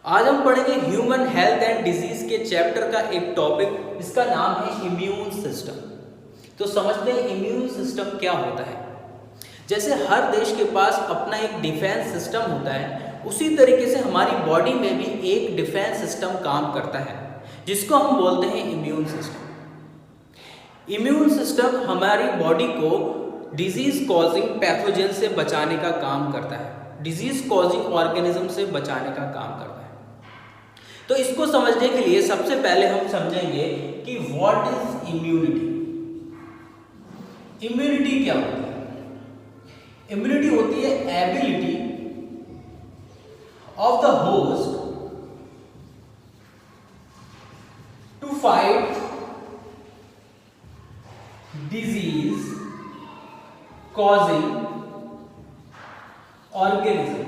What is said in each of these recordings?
आज हम पढ़ेंगे ह्यूमन हेल्थ एंड डिजीज के चैप्टर का एक टॉपिक जिसका नाम है इम्यून सिस्टम। तो समझते हैं इम्यून सिस्टम क्या होता है। जैसे हर देश के पास अपना एक डिफेंस सिस्टम होता है, उसी तरीके से हमारी बॉडी में भी एक डिफेंस सिस्टम काम करता है जिसको हम बोलते हैं इम्यून सिस्टम। इम्यून सिस्टम हमारी बॉडी को डिजीज कॉजिंग पैथोजन से बचाने का काम करता है, डिजीज कॉजिंग ऑर्गेनिज्म से बचाने का काम करता है। तो इसको समझने के लिए सबसे पहले हम समझेंगे कि व्हाट इज इम्यूनिटी। इम्यूनिटी क्या होती है? इम्यूनिटी होती है ability of the host to fight disease causing organism.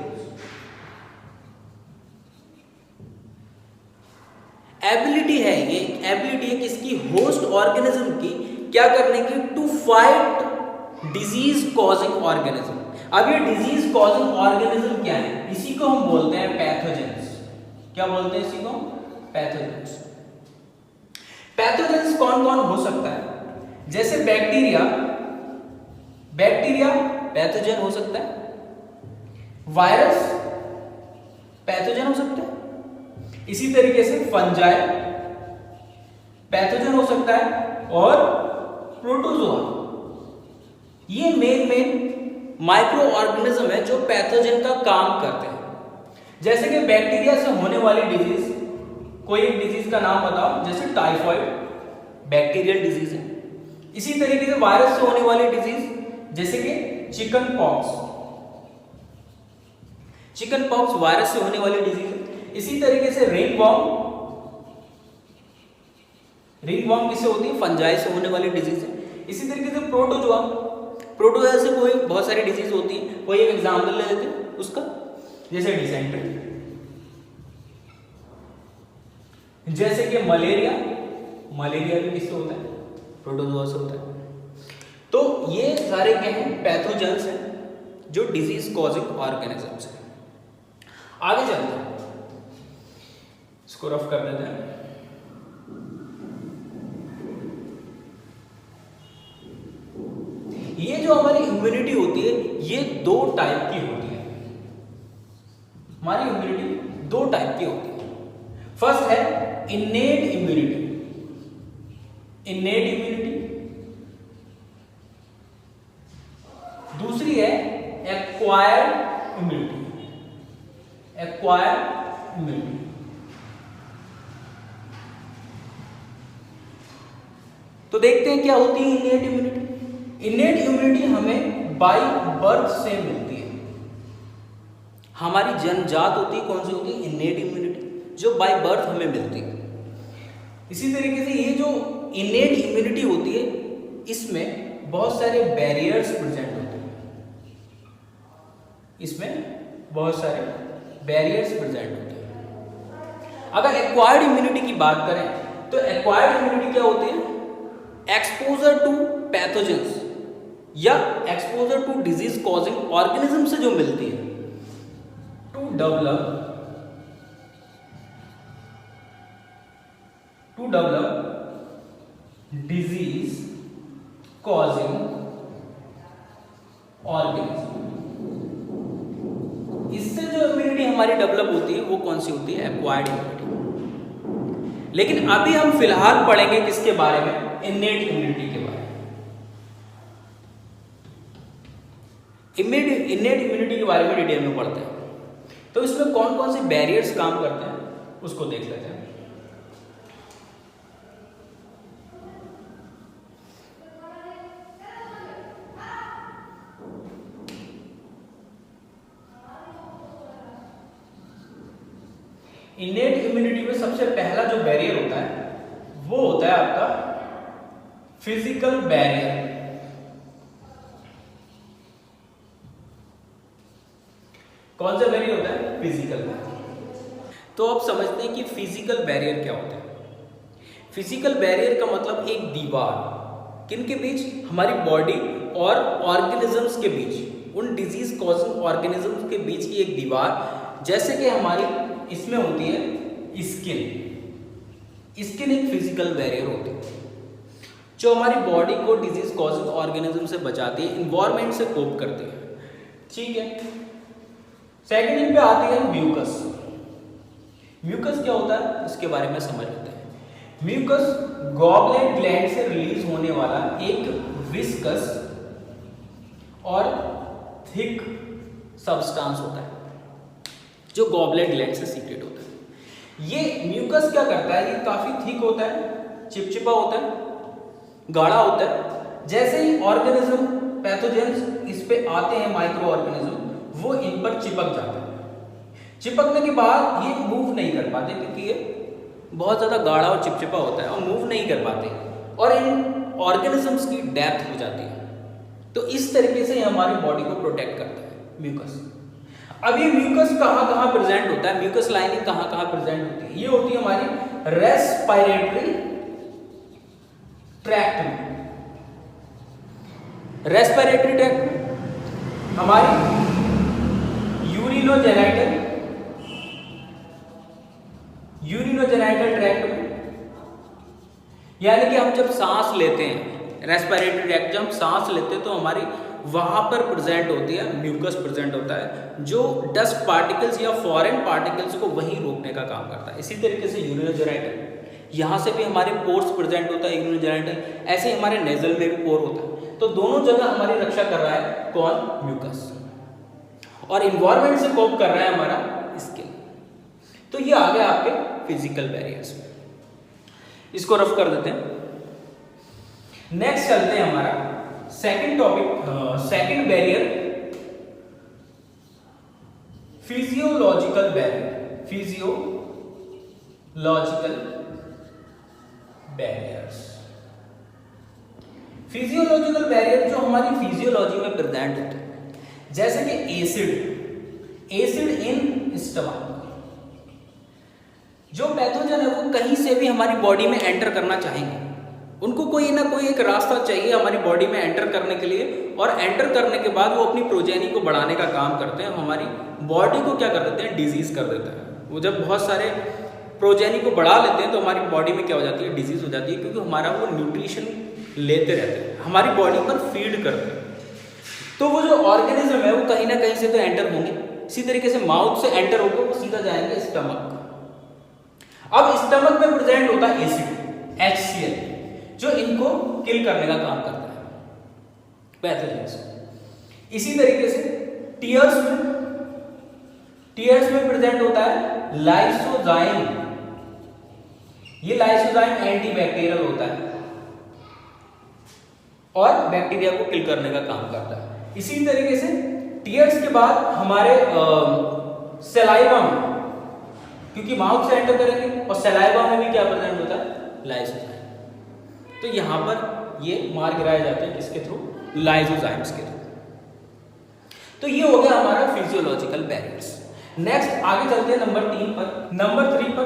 Ability है, ये एबिलिटी है किसकी? होस्ट ऑर्गेनिज्म की, क्या करने की? To fight disease causing organism. अब ये डिजीज कॉजिंग ऑर्गेनिज्म क्या है? इसी को हम बोलते हैं पैथोजेंस। क्या बोलते हैं इसी को? पैथोजेंस। पैथोजेंस कौन कौन हो सकता है? जैसे बैक्टीरिया, बैक्टीरिया पैथोजन हो सकता है। वायरस पैथोजन हो सकता है। इसी तरीके से फंजाई पैथोजन हो सकता है और प्रोटोजोआ, ये मेन माइक्रो ऑर्गेनिज्म है जो पैथोजन का काम करते हैं। जैसे कि बैक्टीरिया से होने वाली डिजीज, कोई एक डिजीज का नाम बताओ, जैसे टाइफॉइड बैक्टीरियल डिजीज है। इसी तरीके से वायरस से होने वाली डिजीज जैसे कि chicken pox, chicken pox virus से होने वाली डिजीज है। इसी तरीके से रिंगवॉर्म, रिंगवॉर्म किससे होती है? फंजाई से होने वाली डिजीज है। इसी तरीके से प्रोटोजोआ, प्रोटोजोआ से कोई बहुत सारी डिजीज होती है। कोई एक एग्जांपल ले लेते हैं उसका, जैसे डिसेंट्री, जैसे कि मलेरिया, मलेरिया भी किससे होता है? प्रोटोजोआ से होता है। तो ये सारे क्या हैं? पैथोजेंस हैं जो डिजीज कॉजिंग ऑर्गेनिजम्स हैं। आगे चलते हैं, इसको रफ कर देते हैं। ये जो हमारी इम्यूनिटी होती है ये दो टाइप की होती है। हमारी इम्यूनिटी दो टाइप की होती है। फर्स्ट है इन्नेट इम्यूनिटी, इन्नेट इम्यूनिटी। दूसरी है एक्वायर्ड इम्यूनिटी, एक्वायर्ड इम्यूनिटी। तो देखते हैं क्या होती है इन्नेट इम्यूनिटी। इन्नेट इम्यूनिटी हमें बाय बर्थ से मिलती है। हमारी जन्मजात होती है, कौन सी होती है? इन्नेट इम्यूनिटी, जो बाय बर्थ हमें मिलती है। इसी तरीके से ये जो इन्नेट इम्यूनिटी होती है इसमें बहुत सारे बैरियर्स प्रेजेंट होते हैं, इसमें बहुत सारे बैरियर्स प्रेजेंट होते हैं। अगर एक्वायर्ड इम्यूनिटी की बात करें तो एक्वायर्ड इम्यूनिटी क्या होती है? एक्सपोजर टू पैथोजेंस या exposure to disease causing organism से जो मिलती है, to develop disease causing organism. इससे जो इम्यूनिटी हमारी डेवलप होती है वो कौन सी होती है? Acquired immunity. लेकिन अभी हम फिलहाल पढ़ेंगे किसके बारे में? इन्नेट इम्यूनिटी के बारे में। इन्नेट इम्यूनिटी के बारे में डिटेल में पढ़ते हैं। तो इसमें कौन कौन से बैरियर्स काम करते हैं उसको देख लेते हैं। इन्नेट इम्यूनिटी में सबसे पहला जो बैरियर होता है वो होता है आपका फिजिकल बैरियर। कौन सा बैरियर होता है? Physical barrier. तो अब समझते हैं कि फिजिकल बैरियर क्या होता है। फिजिकल बैरियर का मतलब एक दीवार, किन के बीच? हमारी बॉडी और ऑर्गेनिजम्स के बीच, उन डिजीज कॉजिंग ऑर्गेनिजम्स के बीच की एक दीवार, जैसे कि हमारी इसमें होती है स्किन। स्किन एक फिजिकल बैरियर होती है जो हमारी बॉडी को डिजीज कॉजिंग ऑर्गेनिज्म से बचाती है, इन्वायरमेंट से कोप करती है। ठीक है, सेकेंड इन पे आती है म्यूकस। म्यूकस क्या होता है इसके बारे में समझ लेते हैं। म्यूकस गॉबलेट ग्लैंड से रिलीज होने वाला एक विस्कस और थिक सब्सटेंस होता है जो गॉबलेट ग्लैंड से सीक्रेट होता है। ये म्यूकस क्या करता है, ये काफी थिक होता है, चिपचिपा होता है, गाढ़ा होता है। जैसे ही ऑर्गेनिज्म पैथोजेंस इस पे आते हैं, माइक्रो ऑर्गेनिज्म, वो इन पर चिपक जाते हैं। चिपकने के बाद ये मूव नहीं कर पाते क्योंकि ये बहुत ज़्यादा गाढ़ा और चिपचिपा होता है और मूव नहीं कर पाते और इन ऑर्गेनिजम्स की डेथ हो जाती है। तो इस तरीके से हमारी बॉडी को प्रोटेक्ट करता है म्यूकस। अब ये म्यूकस कहाँ प्रेजेंट होता है, म्यूकस लाइनिंग कहाँ प्रेजेंट होती है? ये होती है हमारी रेस्पिरेटरी ट्रैक्ट में। रेस्पिरेटरी ट्रैक्ट में हमारी यूरिनोजेनाइटल ट्रैक्ट में, यानी कि हम जब सांस लेते हैं, रेस्पिरेटरी ट्रैक्ट जब हम सांस लेते हैं तो हमारी वहां पर प्रेजेंट होती है म्यूकस प्रेजेंट होता है जो डस्ट पार्टिकल्स या फॉरेन पार्टिकल्स को वहीं रोकने का काम करता है। इसी तरीके से यूरिनोजेनाइटल, यहाँ से भी हमारे पोर्स प्रेजेंट होता है यूरिनोजेनाइटल, ऐसे ही हमारे नेजल में भी पोर होता है। तो दोनों जगह हमारी रक्षा कर रहा है कौन? म्यूकस। और इन्वायरमेंट से कोप कर रहा है हमारा स्किन। तो ये आ गया आपके फिजिकल बैरियर्स में, इसको रफ कर देते हैं। नेक्स्ट चलते हैं हमारा second topic, second barrier physiological barrier. Physiological barriers, physiological barrier जो हमारी फिजियोलॉजी में प्रेजेंट होते हैं, जैसे कि एसिड इन स्टमक। जो पैथोजन है वो कहीं से भी हमारी बॉडी में एंटर करना चाहेंगे, उनको कोई ना कोई एक रास्ता चाहिए हमारी बॉडी में एंटर करने के लिए, और एंटर करने के बाद वो अपनी प्रोजेनी को बढ़ाने का काम करते हैं, हमारी बॉडी को क्या कर देते हैं? डिजीज कर देते हैं। वो जब बहुत सारे प्रोजेनी को बढ़ा लेते हैं तो हमारी बॉडी में क्या हो जाती है? डिजीज हो जाती है, क्योंकि हमारा वो न्यूट्रिशन लेते रहते हैं, हमारी बॉडी पर फीड करते हैं। तो वो जो ऑर्गेनिज्म है वो कहीं ना कहीं से तो एंटर होंगे। इसी तरीके से माउथ से एंटर होकर वो सीधा जाएंगे स्टमक। अब स्टमक में प्रेजेंट होता है एसिड HCl, जो इनको किल करने का काम करता है पैथोजेंस। इसी तरीके से टीयर्स में प्रेजेंट होता है लाइसोजाइम। ये लाइसोजाइम एंटीबैक्टीरियल होता है और बैक्टीरिया को किल करने का काम करता है। इसी तरीके से टीयर्स के बाद हमारे सलाइवा में, क्योंकि माउथ से एंटर करेंगे, और सलाइवा में भी क्या प्रेजेंट होता है? लाइसोजाइम। तो यहां पर ये मार गिराए जाते हैं किसके थ्रू? लाइसोजाइम्स के थ्रू। तो ये हो गया हमारा फिजियोलॉजिकल बैरियर्स। नेक्स्ट आगे चलते हैं नंबर 3 पर। नंबर 3 पर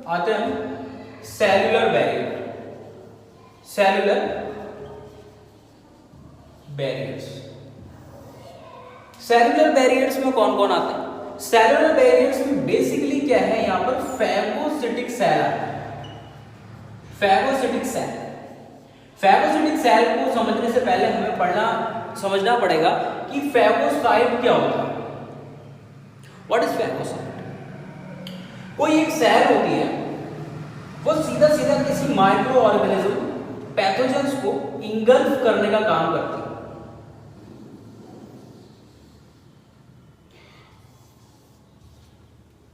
आते हैं हम cellular barrier. Cellular barriers, cellular barriers में कौन कौन आते हैं? सेल्यूलर बैरियर्स में बेसिकली क्या है? यहां पर फैगोसिटिक सेल आता है। फैगोसिटिक सेल, फैगोसिटिक सेल को समझने से पहले हमें समझना पड़ेगा कि फैगोसाइट क्या होता है। What is phagocyte? कोई एक सेल होती है, वो सीधा सीधा किसी माइक्रो ऑर्गेनिज्म पैथोजेंस को इंगल्फ करने का काम करती है।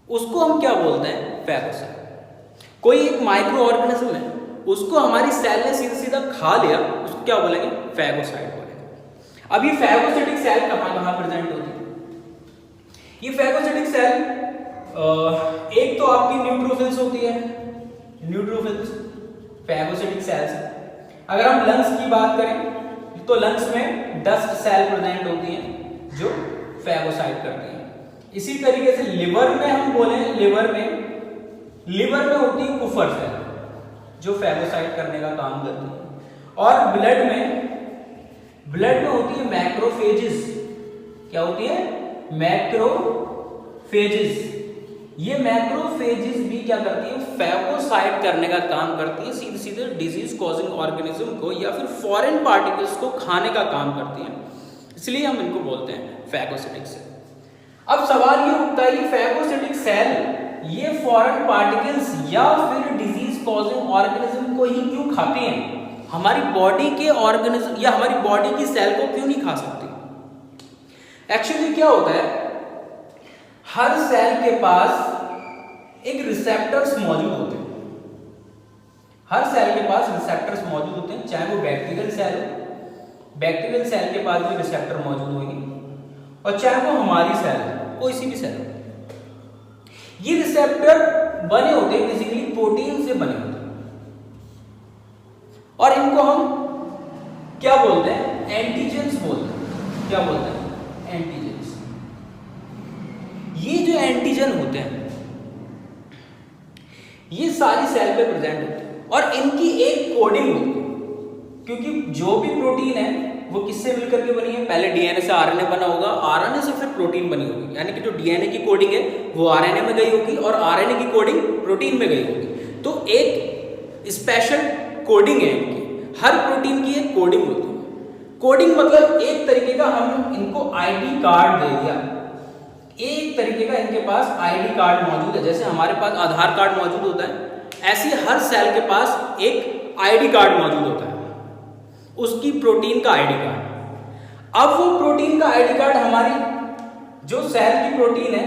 उसको हम क्या बोलते हैं? फैगोसाइट। कोई एक माइक्रो ऑर्गेनिज्म है, उसको हमारी सेल ने सीधा सीधा खा लिया, उसको क्या बोलेंगे? फैगोसाइट बोलेंगे। अब ये फैगोसिटिक सेल कहाँ प्रेजेंट होती है? ये फैगोसिटिक सेल एक तो आपकी न्यूट्रोफिल्स होती है, न्यूट्रोफिल्स फैगोसिटिक सेल्स। अगर हम लंग्स की बात करें तो लंग्स में डस्ट सेल प्रेजेंट होती हैं जो फैगोसाइट करती हैं। इसी तरीके से लिवर में हम बोले, लिवर में होती है कुफर सेल जो फैगोसाइट करने का काम करती है। और ब्लड में होती है मैक्रोफेजेस। क्या होती है? मैक्रोफेजेस, ये मैक्रोफेजेस भी क्या करती है, फैगोसाइट करने का काम करती है, सीधे सीधे डिजीज कॉजिंग ऑर्गेनिज्म को या फिर फॉरेन पार्टिकल्स को खाने का काम करती हैं, इसलिए हम इनको बोलते हैं फैगोसिटिक सेल। अब सवाल ये उठता है कि फैगोसिटिक सेल ये फॉरेन पार्टिकल्स या फिर डिजीज कॉजिंग ऑर्गेनिज्म को ही क्यों खाते हैं, हमारी बॉडी के ऑर्गेनिज्म या हमारी बॉडी की सेल को क्यों नहीं खा सकती। एक्चुअली क्या होता है, हर सेल के पास एक रिसेप्टर्स मौजूद होते हैं, हर सेल के पास रिसेप्टर्स मौजूद होते हैं, चाहे वो बैक्टीरियल सेल हो, बैक्टीरियल सेल के पास भी रिसेप्टर मौजूद होगी, और चाहे वो हमारी सेल हो, कोई सी भी सेल हो। ये रिसेप्टर बने होते हैं बेसिकली प्रोटीन से बने होते हैं, और इनको हम क्या बोलते हैं, एंटीजेंस बोलते हैं। क्या बोलते हैं, एंटीजेंस। ये जो एंटीजन होते हैं ये सारी सेल पे प्रेजेंट होते हैं, और इनकी एक कोडिंग होती है, क्योंकि जो भी प्रोटीन है वो किससे मिलकर के बनी है, पहले डीएनए से आरएनए बना होगा, आरएनए से फिर प्रोटीन बनी होगी, यानी कि जो डीएनए की कोडिंग है वो आरएनए में गई होगी और आरएनए की कोडिंग प्रोटीन में गई होगी। तो एक स्पेशल कोडिंग है इनकी, हर प्रोटीन की एक कोडिंग होती है। कोडिंग मतलब एक तरीके का हम इनको आईडी कार्ड दे दिया, एक तरीके का इनके पास आईडी कार्ड मौजूद है, जैसे हमारे पास आधार कार्ड मौजूद होता है, ऐसे हर सेल के पास एक आईडी कार्ड मौजूद होता है, उसकी प्रोटीन का आईडी कार्ड। अब वो प्रोटीन का आईडी कार्ड हमारी जो सेल की प्रोटीन है,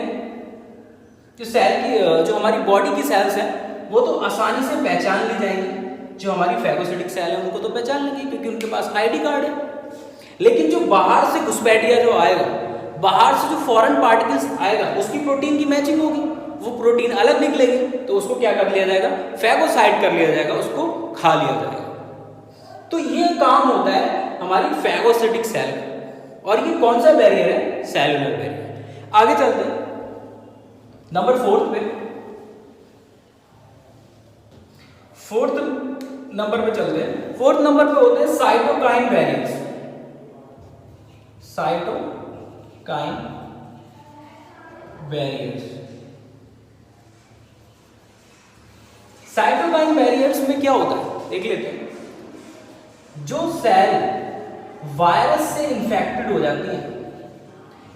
जो सेल की जो हमारी बॉडी की सेल्स हैं वो तो आसानी से पहचान ली जाएंगी, जो हमारी फैगोसिटिक सेल है उनको तो पहचान लेंगी क्योंकि उनके पास आईडी कार्ड है। लेकिन जो बाहर से घुसपैठिया जो आएगा, बाहर से जो फॉरेन पार्टिकल्स आएगा, उसकी प्रोटीन की मैचिंग होगी, वो प्रोटीन अलग निकलेगी, तो उसको क्या कर लिया जाएगा, फैगोसाइट कर लिया जाएगा, उसको खा लिया जाएगा। तो ये काम होता है हमारी फैगोसिटिक सेल का, और ये कौन सा बैरियर है, सेलुलर बैरियर। आगे चलते हैं नंबर 4 पे, 4th नंबर पे चलते हैं। 4th नंबर पे होते हैं cytokine barriers. Cytokine barriers, cytokine barriers में क्या होता है देख लेते हैं। जो सेल वायरस से इंफेक्टेड हो जाती है,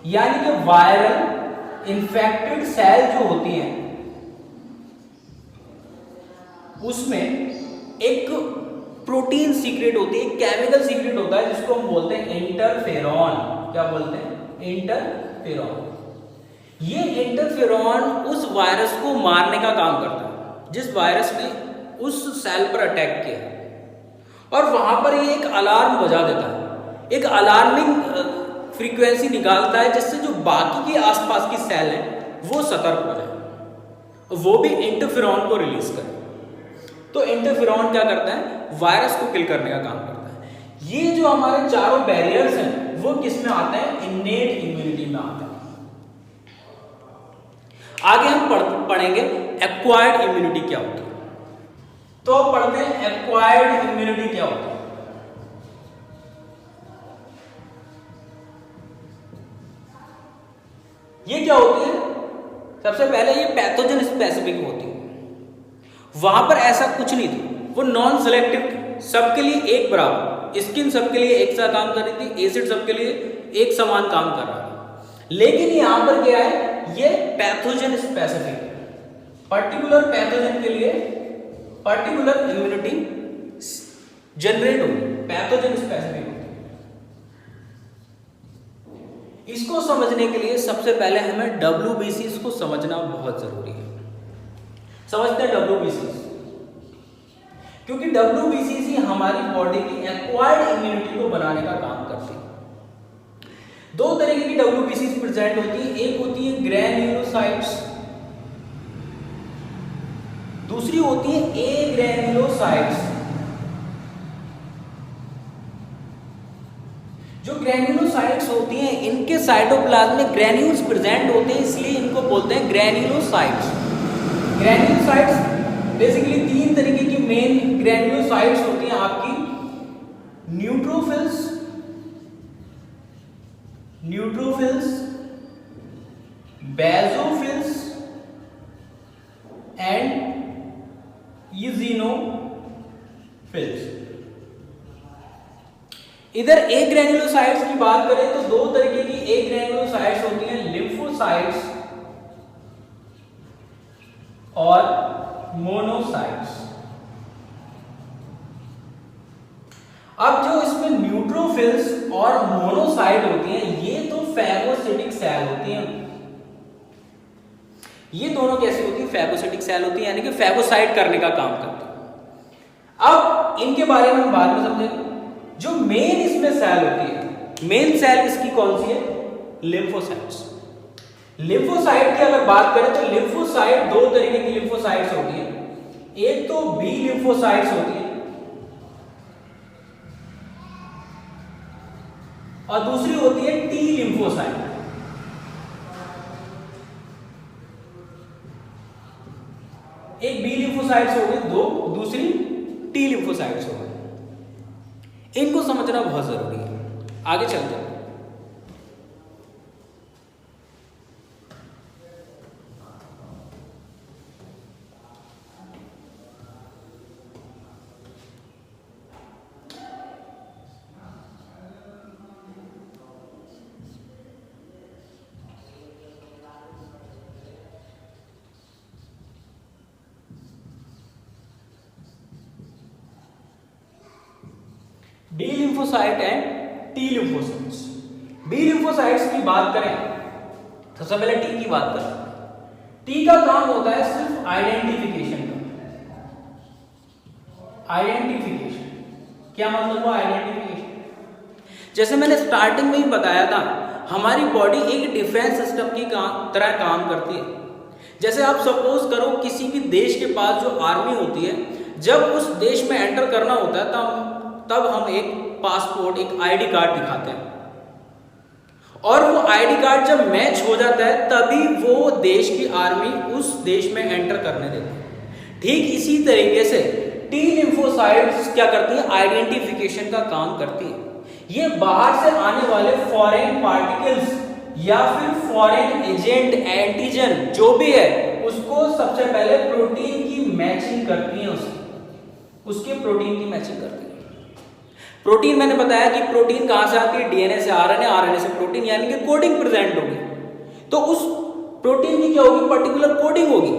यानी कि वायरल इंफेक्टेड सेल जो होती हैं उसमें एक प्रोटीन सीक्रेट होती है, केमिकल सीक्रेट होता है जिसको हम बोलते हैं इंटरफेरॉन। क्या बोलते हैं, इंटरफेरॉन। ये इंटरफेरॉन उस वायरस को मारने का काम करता है जिस वायरस ने उस सेल पर अटैक किया, और वहां पर ये एक अलार्म बजा देता है, एक अलार्मिंग फ्रीक्वेंसी निकालता है जिससे जो बाकी के आसपास की सेल है वो सतर्क हो जाए, वो भी इंटरफेरॉन को रिलीज करे। तो इंटरफेरॉन क्या करता है, वायरस को किल करने का काम करता है। ये जो हमारे चारों बैरियर्स हैं वो किस में आते हैं, इन्नेट इम्यूनिटी में आते हैं। आगे हम पढ़ेंगे एक्वायर्ड इम्यूनिटी क्या होती है। तो अब पढ़ते हैं एक्वायर्ड इम्यूनिटी क्या होती है। ये क्या होती है, सबसे पहले ये पैथोजन स्पेसिफिक होती है। वहां पर ऐसा कुछ नहीं था, वो नॉन सेलेक्टिव, सबके लिए एक बराबर, स्किन सबके लिए एक सा काम कर रही थी, एसिड सबके लिए एक समान काम कर रहा था। लेकिन यहां पर क्या है, ये पैथोजन स्पेसिफिक, पर्टिकुलर पैथोजन के लिए पर्टिकुलर इम्यूनिटी जनरेट होगी, पैथोजन स्पेसिफिक होती है। इसको समझने के लिए सबसे पहले हमें WBCs को समझना बहुत जरूरी है। समझते हैं WBCs, क्योंकि WBCs ही हमारी बॉडी की एक्वायर्ड इम्यूनिटी को बनाने का काम करती है। दो तरीके की WBCs प्रेजेंट होती है, एक होती है ग्रैन्युलोसाइट्स, दूसरी होती है एग्रैन्युलोसाइट्स। जो ग्रैन्युलोसाइट्स होती हैं इनके साइटोप्लाज्म में ग्रैन्यूल्स प्रेजेंट होते हैं, इसलिए इनको बोलते हैं ग्रैन्युलोसाइट्स। ग्रैन्युलोसाइट्स बेसिकली 3 तरीके की मेन ग्रैन्युलोसाइट्स होती हैं आपकी, न्यूट्रोफिल्स, बेसोफिल्स एंड इजिनोफिल्स। इधर ए ग्रैन्युलोसाइट्स की बात करें तो दो तरीके की ए ग्रैन्युलोसाइट्स होती हैं, लिम्फोसाइट्स और मोनोसाइट्स। अब जो इसमें न्यूट्रोफिल्स और मोनोसाइट होती हैं ये तो फैगोसिटिक सेल होती हैं। ये दोनों कैसी होती है? फैगोसिटिक सेल होती है, यानी कि फैगोसाइट करने का काम करती है। अब इनके बारे में हम बाद में समझेंगे। जो मेन इसमें सेल होती है, मेन सेल इसकी कौन सी है? लिम्फोसाइट्स। लिम्फोसाइट की अगर बात करें तो लिम्फोसाइट दो तरीके की लिम्फोसाइट्स होती है। एक तो बी लिम्फोसाइट्स होती है और दूसरी होती है टी लिम्फोसाइट। एक बी लिम्फोसाइट्स हो गई दो, दूसरी टी लिम्फोसाइट्स हो गई। इनको समझना बहुत जरूरी है। आगे चलते हैं। D lymphocyte and T lymphocytes. B lymphocytes की बात करें, सबसे पहले टी की बात करें। टी का काम होता है सिर्फ आइडेंटिफिकेशन का। आइडेंटिफिकेशन क्या मतलब हुआ? आइडेंटिफिकेशन जैसे मैंने स्टार्टिंग में ही बताया था, हमारी बॉडी एक डिफेंस सिस्टम की तरह काम करती है। जैसे आप सपोज करो किसी भी देश के पास जो आर्मी होती है, जब उस देश में एंटर करना होता है तब हम एक पासपोर्ट, एक आईडी कार्ड दिखाते हैं, और वो आईडी कार्ड जब मैच हो जाता है तभी वो देश की आर्मी उस देश में एंटर करने देती है। ठीक इसी तरीके से टी लिम्फोसाइट्स क्या करती है? आइडेंटिफिकेशन का काम करती है। ये बाहर से आने वाले फॉरेन पार्टिकल्स या फिर फॉरेन एजेंट, एंटीजन जो भी है, उसको सबसे पहले प्रोटीन की मैचिंग करती है। उसके प्रोटीन की मैचिंग करती है। प्रोटीन मैंने बताया कि प्रोटीन कहां से आती है? डीएनए से आरएनए, आरएनए से प्रोटीन, यानी कि कोडिंग प्रेजेंट होगी। तो उस प्रोटीन की क्या होगी? पर्टिकुलर कोडिंग होगी।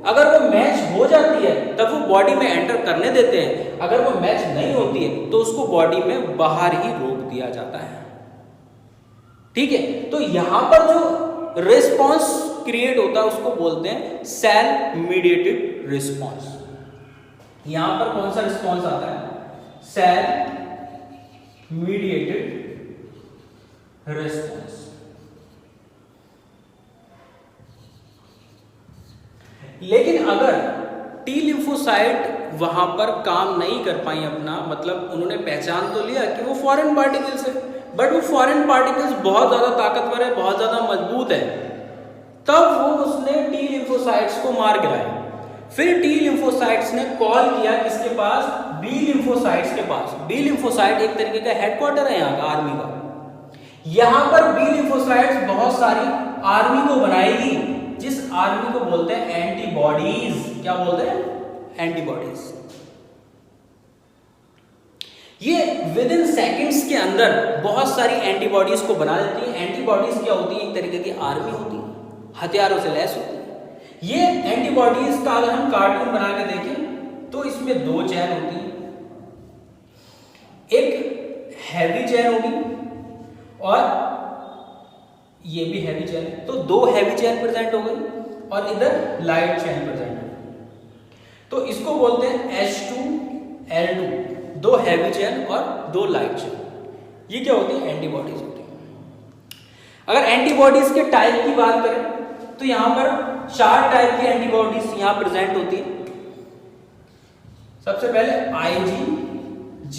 अगर वो मैच हो जाती है तब वो बॉडी में एंटर करने देते हैं, अगर वो मैच नहीं होती है तो उसको बॉडी में बाहर ही रोक दिया जाता है। ठीक है, तो यहां पर जो रिस्पॉन्स क्रिएट होता है उसको बोलते हैं सेल मीडिएटेड रिस्पॉन्स। यहां पर कौन सा रिस्पॉन्स आता है? Cell mediated response. लेकिन अगर टी लिम्फोसाइट वहां पर काम नहीं कर पाई अपना, मतलब उन्होंने पहचान तो लिया कि वो फॉरेन पार्टिकल्स है, बट वो फॉरेन पार्टिकल्स बहुत ज्यादा ताकतवर है, बहुत ज्यादा मजबूत है, तब वो उसने टी लिम्फोसाइट्स को मार गिराया। फिर टी लिम्फोसाइट्स ने कॉल किया किसके पास? बी लिम्फोसाइट्स के पास। बी लिम्फोसाइट एक तरीके का हेडक्वार्टर है यहाँ का आर्मी का। यहां पर बी लिम्फोसाइट्स बहुत सारी आर्मी को बनाएगी, जिस आर्मी को बोलते हैं एंटीबॉडीज। क्या बोलते हैं? एंटीबॉडीज। ये विद इन सेकेंड्स के अंदर बहुत सारी एंटीबॉडीज को बना देती है। एंटीबॉडीज क्या होती है? एक तरीके की आर्मी होती है, हथियारों से लैस होती है। ये एंटीबॉडीज का अगर हम कार्टून बना के देखें तो इसमें दो चेन होती है, एक हैवी चेन होगी और ये भी हैवी चेन है, तो दो हैवी चेन प्रेजेंट हो गई और इधर लाइट चेन प्रेजेंट हो गई। तो इसको बोलते हैं H2L2, दो हैवी चेन और दो लाइट चेन। ये क्या होती है? एंटीबॉडीज होती है। अगर एंटीबॉडीज के टाइप की बात करें तो यहां पर 4 टाइप की एंटीबॉडीज यहां प्रेजेंट होती है। सबसे पहले IgG,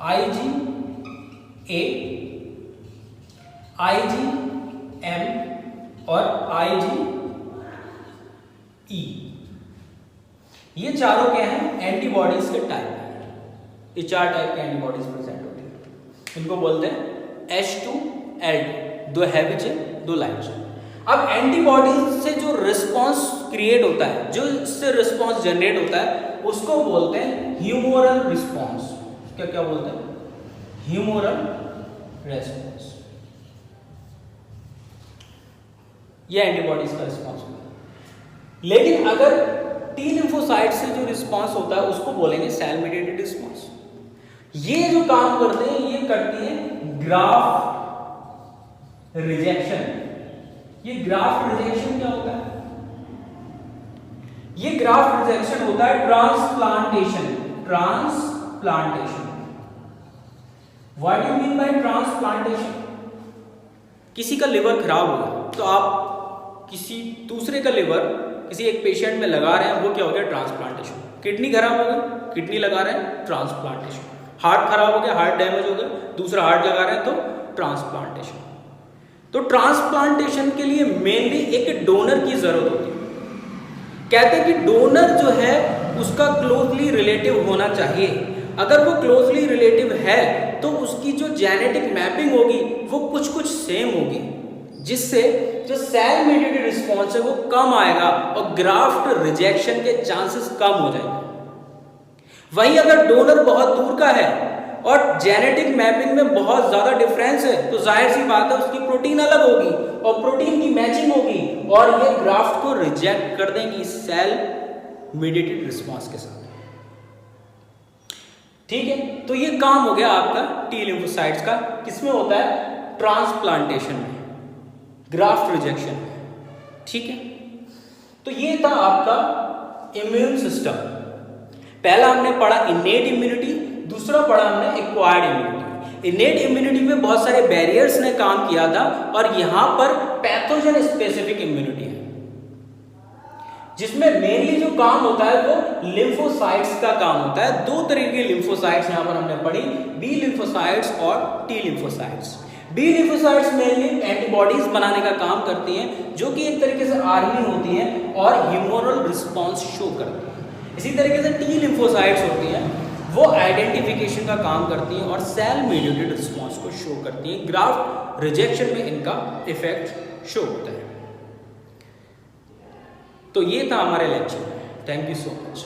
IgA, IgM और IgE। ये चारों क्या हैं? एंटीबॉडीज के टाइप हैं। ये 4 टाइप के एंटीबॉडीज प्रेजेंट होती है। इनको बोलते हैं H2L2, दो हैवी चेन, दो लाइट चेन। अब एंटीबॉडीज से जो रिस्पॉन्स क्रिएट होता है, जो इससे रिस्पॉन्स जनरेट होता है, उसको बोलते हैं ह्यूमोरल रिस्पॉन्स। क्या क्या बोलते हैं? Humoral response. ये एंटीबॉडीज का रिस्पॉन्स होता है। लेकिन अगर टी लिम्फोसाइट से जो रिस्पॉन्स होता है उसको बोलेंगे सेल मीडिएटेड रिस्पॉन्स। ये जो काम करते हैं, ये करती है ग्राफ्ट रिजेक्शन। ये ग्राफ्ट रिजेक्शन क्या होता है? ये ग्राफ्ट रिजेक्शन होता है transplantation. Transplantation. What do you mean by transplantation? किसी का लिवर खराब हो गया तो आप किसी दूसरे का लिवर किसी एक पेशेंट में लगा रहे हैं, वो क्या हो गया? ट्रांसप्लांटेशन। किडनी खराब हो गई, किडनी लगा रहे हैं, ट्रांसप्लांटेशन। हार्ट खराब हो गया, हार्ट डैमेज हो गया, दूसरा हार्ट लगा रहे हैं, तो ट्रांसप्लांटेशन। तो ट्रांसप्लांटेशन के लिए मेनली एक डोनर की जरूरत होती है। कहते हैं कि डोनर जो है उसका क्लोजली रिलेटिव होना चाहिए। अगर वो क्लोजली रिलेटिव है तो उसकी जो जेनेटिक मैपिंग होगी वो कुछ सेम होगी, जिससे जो सेल मीडिएटेड रिस्पॉन्स है वो कम आएगा और ग्राफ्ट रिजेक्शन के चांसेस कम हो जाएंगे। वहीं अगर डोनर बहुत दूर का है और जेनेटिक मैपिंग में बहुत ज्यादा डिफरेंस है तो जाहिर सी बात है उसकी प्रोटीन अलग होगी और प्रोटीन की मैचिंग होगी और ये ग्राफ्ट को रिजेक्ट कर देंगी सेल मीडिएटेड रिस्पॉन्स के साथ। ठीक है, तो ये काम हो गया आपका टी लिम्फोसाइट्स का। किसमें होता है? ट्रांसप्लांटेशन में, ग्राफ्ट रिजेक्शन में। ठीक है, तो ये था आपका इम्यून सिस्टम। पहला हमने पढ़ा इनेट इम्यूनिटी, दूसरा पढ़ा हमने एक्वायर्ड इम्यूनिटी। इनेट इम्यूनिटी में बहुत सारे बैरियर्स ने काम किया था और यहां पर पैथोजन स्पेसिफिक इम्यूनिटी है, जिसमें मेनली जो काम होता है वो लिम्फोसाइट्स का काम होता है। दो तरह के लिम्फोसाइट्स यहां पर हमने पढ़ी, बी लिम्फोसाइट्स और T lymphocytes. B lymphocytes mainly antibodies बनाने का काम करती हैं, जो कि एक तरीके से आर्मी होती हैं और ह्यूमोरल रिस्पॉन्स शो करती हैं। इसी तरीके से टी लिम्फोसाइट्स होती हैं, वो आइडेंटिफिकेशन का काम करती हैं और सेल मीडिएटेड रिस्पॉन्स को शो करती हैं। ग्राफ्ट रिजेक्शन में इनका इफेक्ट शो होता है। तो ये था हमारे lecture. Thank you so much.